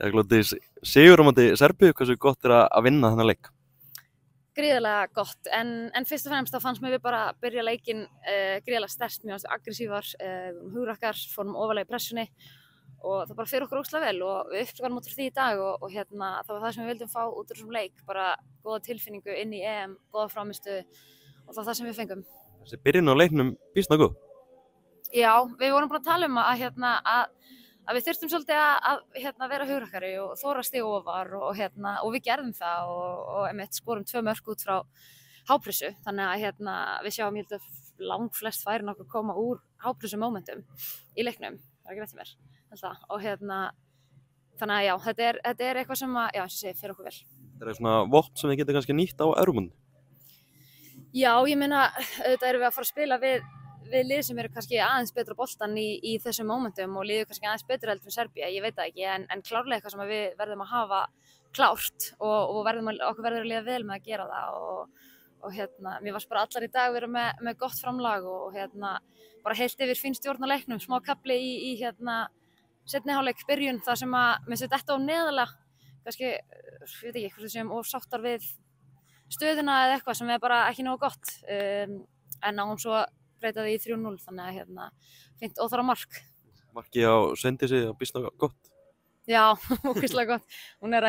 Glódís, sigur á móti Serbíu, hversu gott að vinna þennan leik? Gríðarlega gott, en fyrst og fremst þá fannst mér við bara byrja leikinn gríðarlega sterkt, mjög aggressívar, hugrakkar, fórum ofalega í pressunni og það bara fyrir okkur ógeðslega vel og við uppskáðum út frá því í dag og það var það sem við vildum fá út úr þessum leik, bara góða tilfinningu inn í EM, góða frammistu og það var það sem við fengum. Þessi byrjun á leiknum býsna góð. Já, við vorum búin að tala um að við þurftum svolítið að vera hugrakkari og þora stig ofar og við gerðum það og einmitt skorum 2 mörk út frá hápressu, þannig að við sjáum langflest færin okkur koma úr hápressu momentum í leiknum, það er ekki rétt í mér. Og þannig að já, þetta er eitthvað sem að, já, eins og segi, fyrir okkur vel. Þetta er svona vopn sem við getum kannski nýtt á Evrópumótinu. Já, ég meina, auðvitað erum við að fara að spila við lið sem eru kannski aðeins betra á boltan í þessum momentum og liður kannski aðeins betra heldur en Serbía, ég veit það ekki, en klárlega eitthvað sem við verðum að hafa klárt og okkur verður að líða vel með að gera það og mér varst bara allar í dag vera með gott framlag og bara heilt yfir fín stjórn á leiknum, smá kafli í seinni hálfleik byrjun þar sem að mér set þetta á neðarlega, kannski, ég veit ekki, hvort við séum of sáttar við stöðuna eða eitthvað sem er bara ekki nógu gott, en náum svo að breyta því í 3-0, þannig að fínt óþarfa mark. Markið á Svendísi að býsna gott. Já, ógeðslega gott. Hún er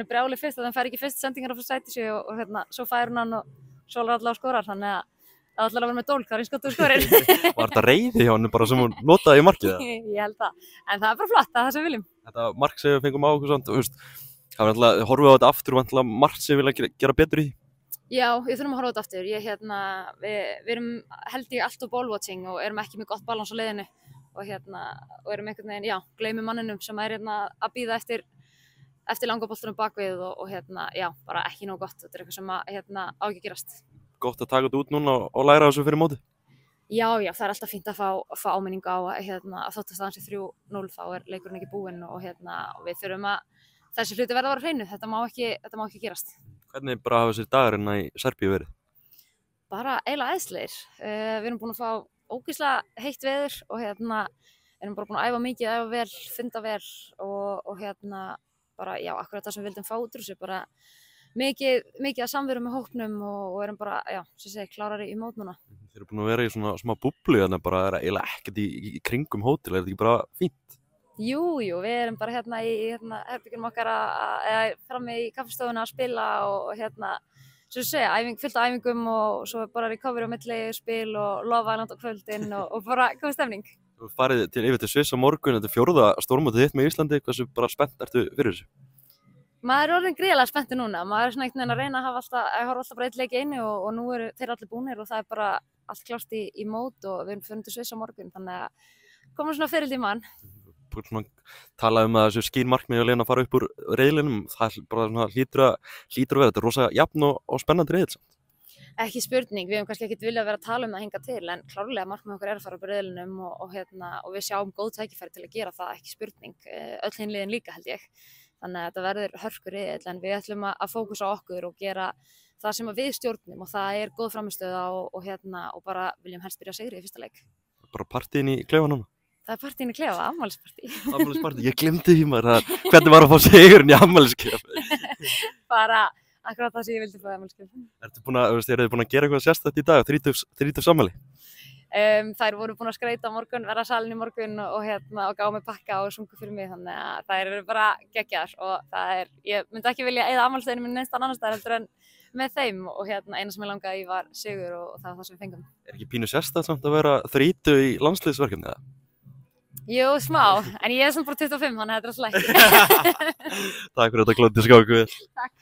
brjálið fyrst, þannig að hún fær ekki fyrst sendingar frá Svendísi og svo fær hún hann og svolar allavega og skorar, þannig að það ætlar að vera með dól, hvað er eins gott úr skorir. Var þetta reiði hjá henni bara sem hún notaði í markið? Ég held það, en það er bara flott, það er það sem við viljum. Þetta mark sem við fengum á okkur samt, það var alltaf, horfum við á þetta aftur og alltaf margt sem við vilja gera betur í. Já, við þurfum að horfa á þetta aftur. Við erum held ég alltaf ball-watching og erum ekki með gott balans á leiðinu og erum einhvern veginn, já, gleymum manninum sem er að bíða eftir langa boltanum bakvið og já, bara ekki nóg gott. Þetta er eitthvað sem á ekki gerast. Gott að taka þetta út núna og læra þessu fyrir móti? Já, það er alltaf fínt að fá áminningu á að þótt að staðan sé 3-0 þá er leikurinn ekki búinn og við þurfum að þessi hluti verða að vera á hreinu. Þetta má ekki gerast. Hvernig bara hafa þessir dagarinn í Serbíu verið? Bara eiginlega æðislegir. Við erum búin að fá ógeðslega heitt veður og erum bara búin að æfa mikið, æfa vel, funda vel og bara, já, akkurat það sem við vildum fá út úr þessu, bara mikið að samveru með hópnum og erum bara, já, sem segi, klárari í mót núna. Þeir eru búin að vera í svona smá búblu, þannig að bara er eiginlega ekkert í kringum hótel, er þetta ekki bara fínt? Jú, við erum bara í herbyggjum okkar eða frammi í kaffestofuna að spila og sem segja, fullt af æfingum og svo bara recovery á milli, spil og lofa langt á kvöldin og bara góð stemning. Þú farið yfir til Sviss á morgun, þetta er 4. stórmótið þitt með Íslandi, hversu bara spennt ertu fyrir þessu? Maður er orðinn gríðarlega spenntur núna, maður er svona einhvern veginn að reyna að horfa alltaf bara eitt leik í einu og nú eru þeir allir búnir og það er bara allt klárt í mót og við erum fyrir til Sviss á morgun, þannig að komum svona fyrir til mann. Tala að þessu skýrmarkmið að fara upp úr riðlinum, það bara hlýtur að vera, þetta er rosa jafn og spennandi riðill samt. Ekki spurning, við hefum kannski ekkert viljað vera að tala um það hinga til, en klárlega markmið okkar er að fara upp úr riðlinum og við sjáum góð tækifæri til að gera það, ekki spurning, öll hin liðin líka held ég. Þannig að þetta verður hörkur riðill, en við ætlum að fókusa á okkur og gera það sem við stjórnum og það er góð frammistöða og bara viljum helst byrja sigri í fyrsta leik. Bara partíin í klefa núna? Það er partíin í klefa, afmælispartí. Afmælispartí, ég glemdi því maður, hvernig var að fá sigurinn í afmælisklefa? Bara akkurat það sem ég vildi fá afmælisklefa. Eru þið búin að gera eitthvað sérstakt í dag, 30 afmæli? Þær voru búin að skreyta á morgun, vera salin í morgun og gáðu mig pakka og sungu fyrir mig, þannig að þær eru bara geggjaðar og ég myndi ekki vilja eyða afmælisdeginum minn neins annars staðar heldur en með þeim og eina sem ég langaði í var sigur og það var það sem við fengum. Er ekki pínu sérstakt samt að vera 30 í landsliðsverkefni eða? Jú, smá, en ég er samt bara 25, þannig að þetta er alltaf ekki. Takk fyrir þetta, Glódís, gáðu vel. Takk.